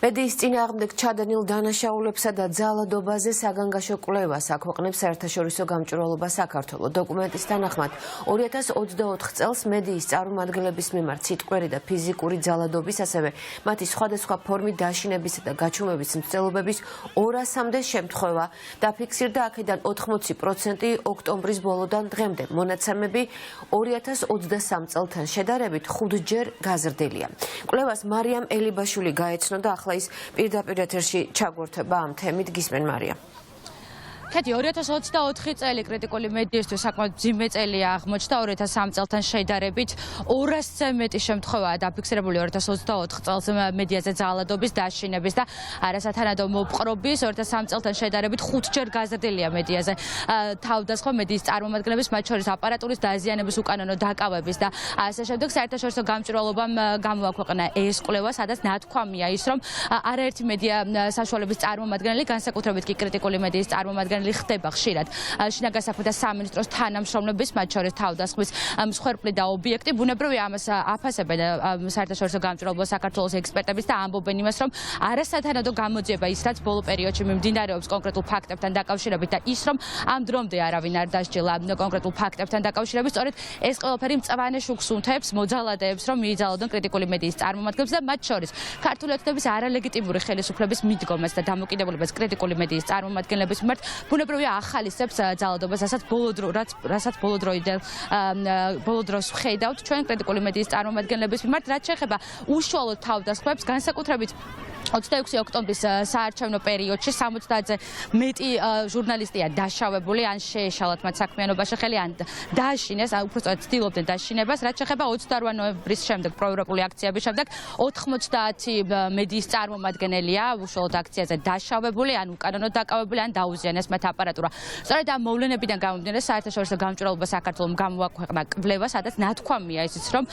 მედიის წინააღმდეგ ჩადენილ დანაშაულებსა და ძალადობაზე საგანგაშო კვლევას აქვეყნებს საერთაშორისო გამჭვირვალობა საქართველოს. დოკუმენტის თანახმად 2024 წელს მედიის წარმომადგენლების მიმართ სიტყვიერი და ფიზიკური ძალადობის, ასევე მათი სხვადასხვა ფორმით დაშინებისა და გაჩუმების მცდელობების 200-მდე შემთხვევა დაფიქსირდა. აქედან 80% ოქტომბრის ბოლოდან დღემდე. მონაცემები 2023 წელთან შედარებით 5-ჯერ გაზრდილია. კვლევას მარიამ ელიბაშვილი გაეცნო და ახლა ის პირდაპირ ეთერში ჩაგვერთება ამ თემით. გისმენ მარია. კეთი 2024 წელი კრიტიკული მედიისთვის საკმაოდ მძიმე წელია აღმოჩნდა. 2003 წელთან შედარებით 200-ზე მეტი შემთხვევაა დაფიქსირებული 2024 წელს მედიაზე ძალადობის, დაშინების და არასათანადო მოპყრობის. 2003 წელთან შედარებით 5-ჯერ გაზრდილია მედიაზე თავდასხმა მედიის წარმომადგენლების, მათ შორის აპარატურის დაზიანების, უკანონო დაკავების და ასე შემდეგ. საერთაშორისო გამჭვირვალობამ გამოაქვეყნა ეს კვლევა, სადაც ნათქვამია ის, რომ არაერთი მედია საშუალების წარმომადგენელი, განსაკუთრებით კი კრიტიკული მედიის წარმომადგენელი ხდება ხშირად შინაგასაფრთა სამინისტროს თანამშრომლების, მათ შორის თავდასხმის მსხვერპლი და ობიექტი. ბუნებრივია ამას აფასებენ საერთაშორისო გამჭვირვალობა საქართველოს ექსპერტების და ამბობენ იმას, რომ არასათანადო გამოძიება ის, რაც ბოლო პერიოდში მიმდინარეობს კონკრეტულ ფაქტებთან დაკავშირებით და ის, რომ ამ დრომდე არავინ არ დასჯილა კონკრეტულ ფაქტებთან დაკავშირებით. სწორედ ეს ყველაფერი მწვანე შუქს უნთებს მოძალადეებს, რომ მიიძალოდონ კრიტიკული მედიის წარმომადგენლებს და მათ შორის ქართული ოცნების არალეგიტიმური ხელისუფლების მიდგომას და დამოკიდებულებას კრიტიკული მედიის წარმომადგენლების მიმართ. ბუნებრივია ახალისებს ძალადობას, რასაც ბოლო დროს ვხედავთ ჩვენ კრიტიკული მედიის წარმომადგენლების მიმართ, რაც შეეხება უშუალოდ თავდასხმებს, განსაკუთრებით 26 ოქტომბრის საარჩევნო პერიოდში 70-ზე მეტი ჟურნალისტია დაშავებული, ან შეეშალათ მათ საქმიანობაში ხელი, ან დააშინეს, უბრალოდ ცდილობდნენ დაშინებას. რაც შეეხება 28 ნოემბრის შემდეგ პროევროპული აქციების შემდეგ 90 მედიის წარმომადგენელია უშუალოდ აქციაზე დაშავებული, ან უკანონოდ დაკავებული, ან დაუზიანეს მათ აპარატურა. სწორედ ამ მოვლენებიდან გამომდინარე საერთაშორისო გამჭვირვალობა საქართველოს გამოაქვეყნა კვლევა, სადაც ნათქვამია ისიც, რომ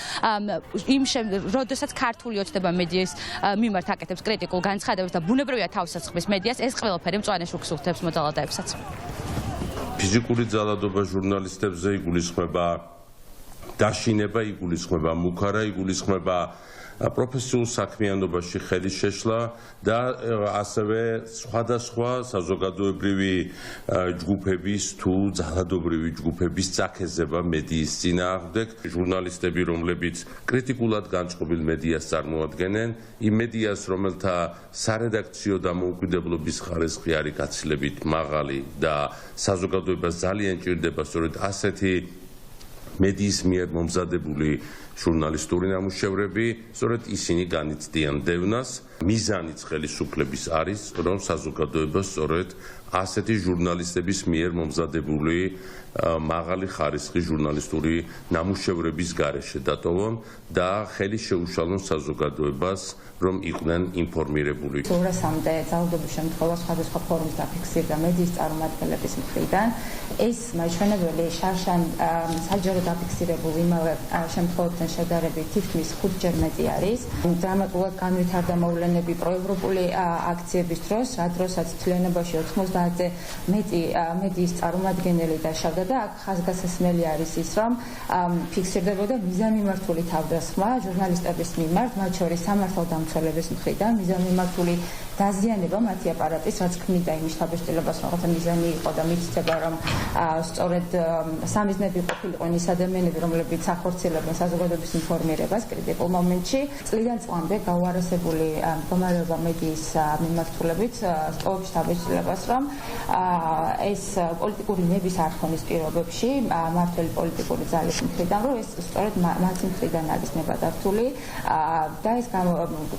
როდესაც ქართული ოცნება მედიის მიმართ აკეთებს კრიტიკულ განცხადებებს და ბუნებრივია თავსაცხმის მედიას, ეს ყველაფერი მწვანე შუქს უხდებს მოძალადეებსაც. ფიზიკური ძალადობა ჟურნალისტებზე იგულისხმება დაშინება, იგულისხმება მუქარა, იგულისხმება პროფესიულ საქმიანობაში ხელის შეშლა და ასევე სხვადასხვა საზოგადოებრივი ჯგუფების თუ ძალადობრივი ჯგუფების წაქეზება მედიის წინააღმდეგ. ჟურნალისტები, რომლებიც კრიტიკულად განწყობილ მედიას წარმოადგენენ, იმ მედიას, რომელთა სარედაქციო დამოუკიდებლობის ხარისხი არის გაცილებით მაღალი და საზოგადოებას ძალიან ჭირდება სწორედ ასეთი მედიის მიერ მომზადებული ჟურნალისტური ნამუშევრები, სწორედ ისინი განიცდიან დევნას. მიზანიც ხელისუფლების არის, რომ საზოგადოებას სწორედ ასეთი ჟურნალისტების მიერ მომზადებული მაღალი ხარისხის ჟურნალისტური ნამუშევრების გარეშე დატოვონ და ხელი შეუშალონ საზოგადოებას, რომ იყვნენ ინფორმირებული. 200-მდე ძალადობის შემთხვევა სხვადასხვა ფორმით დაფიქსირდა მედიის წარმომადგენლების მხრიდან. ეს მაჩვენებელი შარშან საჯარო დაფიქსირებულ იმავე შემთხვევებთან შედარებით თითქმის 5-ჯერ მეტი არის. დრამატულად განვითარდა მოვლენები პროევროპული აქციების დროს, როდესაც თლიანობაში 90-ზე მეტი მედიის წარმომადგენელი დაშავდა და აქ ხაზგასმელი არის ის, რომ ფიქსირდებოდა მიზანმიმართული თავდასხმა ჟურნალისტების მიმართ, მათ შორის სამართალდამცველების მხრიდან, მიზანმიმართული დაზიანება მათი აპარატის, რაც ქმნიდა იმ შთაბეჭდილებას, რაღაცა მიზანი იყო და მითითება, რომ სწორედ სამიზნები ყოფილიყო ის ადამიანები, რომლებიც ახორციელებენ საზოგადოების ინფორმირებას კრიტიკულ მომენტში. წლიდან წლამდე გაუარესებული მდგომარეობა მედიის მიმართულებით სწორედ შთაბეჭდილებას, რომ ეს პოლიტიკური ნების არქონის პირობებში მმართველი პოლიტიკური ძალის მხრიდან, რომ ეს სწორედ მათი მხრიდან არის ნება დართული და ეს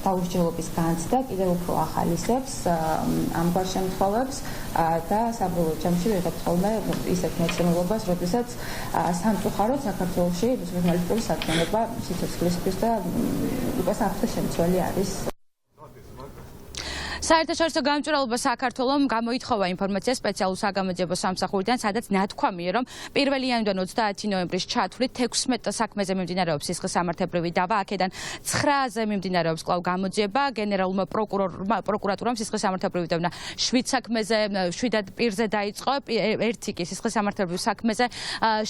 გაუსჯელობის განცდა კიდევ უფრო ახალისებს ამგვარ შემთხვევებს და საბოლოო ჯამში ვიღებთ ხოლმე ისეთ მოცემულობას, როდესაც სამწუხაროდ საქართველოში ჟურნალისტური საქმიანობა სიცოცხლისთვის და უკვე საფრთხე შემცველი არის. საერთაშორისო გამჭვირვალობა საქართველომ გამოითხოვა ინფორმაცია სპეციალურ საგამოძიებო სამსახურიდან, სადაც ნათქვამია, რომ 1 იანვრიდან 30 ნოემბრის ჩათვლით 16 საქმეზე მიმდინარეობს სისხლის სამართლებრივი დავა, აქედან 9-ზე მიმდინარეობს კვლავ გამოძიება, გენერალურმა პროკურატურამ სისხლის სამართლებრივი დავა 7 საქმეზე, 7 პირზე დაიწყო, ერთი კი სისხლის სამართლებრივ საქმეზე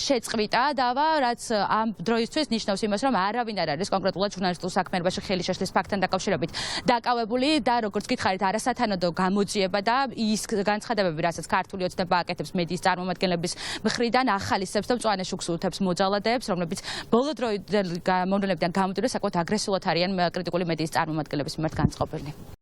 შეწყვიტა დავა, რაც ამ დროისთვის ნიშნავს იმას, რომ არავინ არ არის კონკრეტულად ჟურნალისტურ საქმიანობაში ხელი შეშლის ფაქტთან დაკავშირებით დაკავებული და როგორც გითხარით, არასათანადო გამოძიება და ის განცხადებები, რასაც ქართული ოცნება აკეთებს მედიის წარმომადგენლების მხრიდან, ახალისებს და მწვანე შუქს უთებს მოძალადეებს, რომლებიც ბოლო დროიდან მოვლენებიდან გამომდინარე საკმაოდ აგრესიულად არიან კრიტიკული მედიის წარმომადგენლების მიმართ განწყობილი.